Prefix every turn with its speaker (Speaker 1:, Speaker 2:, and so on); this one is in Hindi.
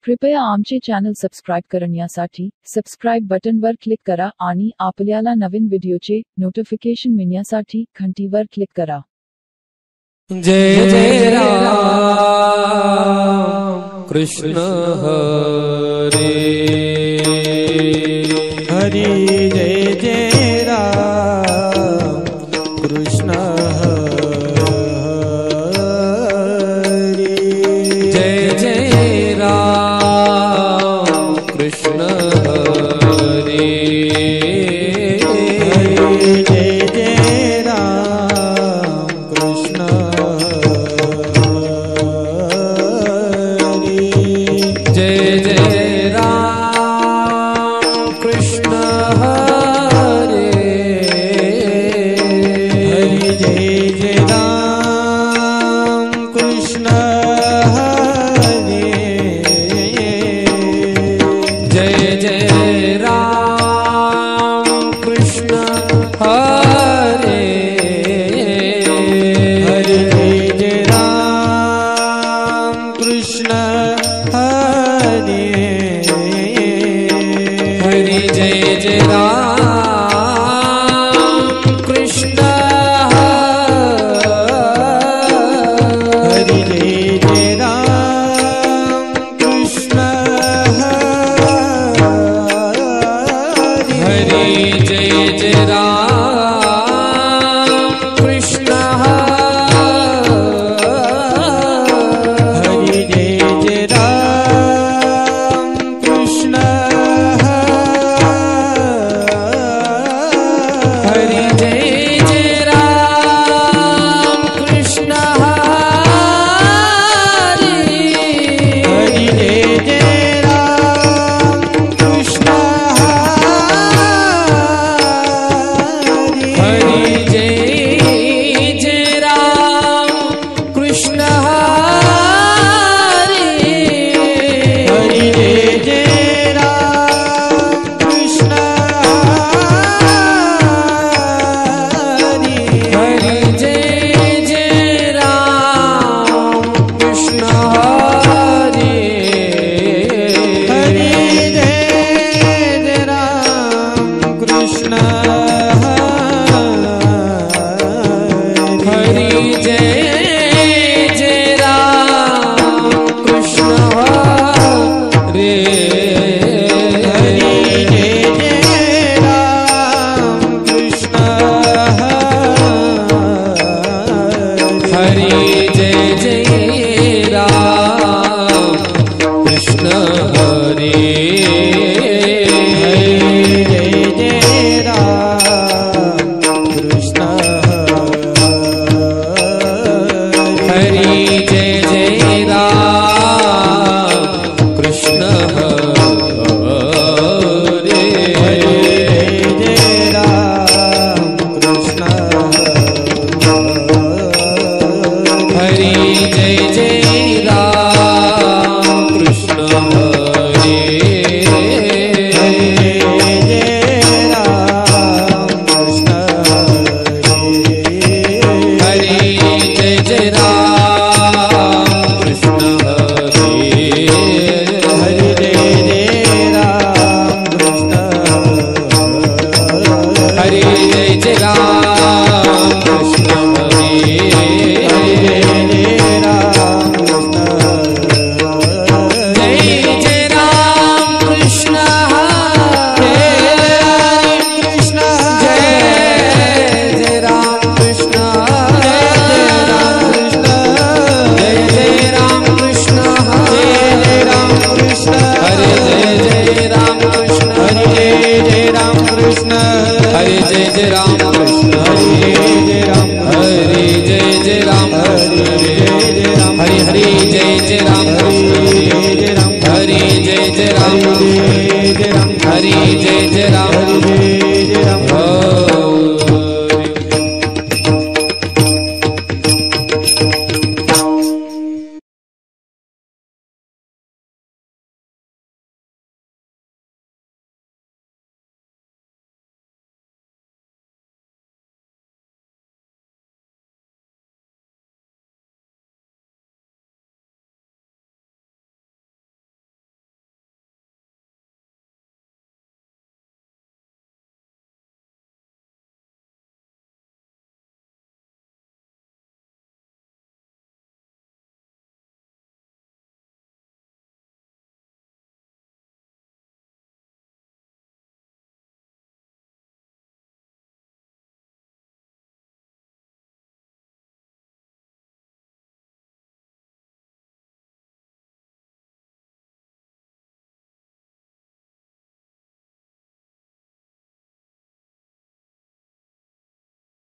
Speaker 1: कृपया आमचे चॅनल सबस्क्राईब करण्यासाठी सबस्क्राईब बटनवर क्लिक करा आणि आपल्याला नवीन व्हिडिओचे नोटिफिकेशन मिळण्यासाठी घंटीवर क्लिक करा।
Speaker 2: जय जय राम कृष्ण हरे हरि जय जय राम कृष्ण हरि जय जय राम कृष्ण हरे जय जय राम कृष्ण जय जय राम कृष्ण हरे हरि जय जय राम कृष्ण हरे जय जय राम कृष्ण हरे हरि जय जय राम कृष्ण हरे हरि जय जय राम कृष्ण हरि जय जय राम कृष्ण हरि जय जय राम कृष्ण हरि जय जय राम कृष्ण हरि जय जय राम कृष्ण हरि हरि जय जय राम कृष्ण हरि जय जय राम कृष्ण हरि हरि जय जय राम कृष्ण हरि हरि जय जय राम कृष्ण हरि हरि जय जय राम कृष्ण हरि जय जय राम कृष्ण हरे हरि जय जय राम कृष्ण हरि जय जय राम कृष्ण हरे जय जय राम कृष्ण हरि जय जय राम कृष्ण